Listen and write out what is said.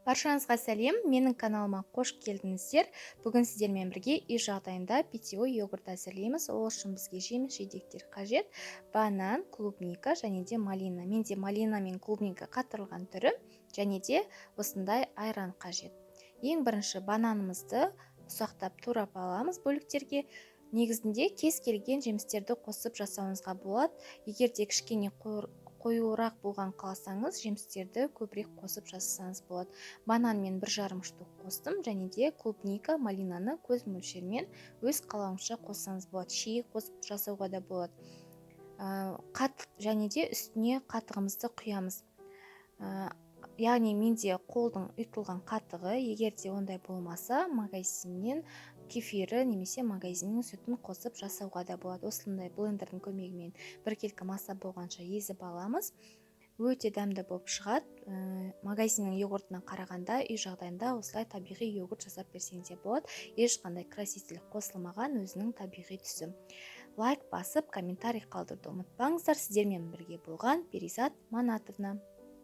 Баршаңызға сәлем, менің каналыма қош келдіңіздер. Бүгін сіздермен бірге үй жағдайында питьевой йогурт әзірлейміз. Ол үшін бізге жеміс-жидектер қажет. Банан, клубника және де малина. Менде малина мен клубника қатырылған түрі және де осындай айран қажет. Ең бірінші бананымызды ұсақтап турап аламыз бөліктерге. Негізінде кез келген жемістерді қосып жасауыңызға болады. Егер де кішкене қоюырақ болған қаласаңыз, жемістерді көбірек қосып жасасаңыз болады. Банан мен 1,5 штук қостым, және де клубника, малинаны көз мөлшермен өз қалауыңызша қоссаңыз болады. Шие қосып жасауға да болады. Және де үстіне қатығымызды құямыз. Яғни менде қолдың ұйытылған қатығы, егер де ондай болмаса, магазиннен кефирі немесе магазиннің сүтін қосып жасауға да болады. Осындай блендердің көмегімен біркелкі маса болғанша езіп аламыз. Өте дәмді болып шығады. Магазиннің йогуртына қарағанда үй жағдайында осылай табиғи йогурт жасап берсеңіз де болады. Ешқандай краситель қосылмаған өзінің табиғи түсі. Лайк басып, комментарий қалдыруды ұмытпаңыздар. Сіздермен бірге болған Перизат Манатовна.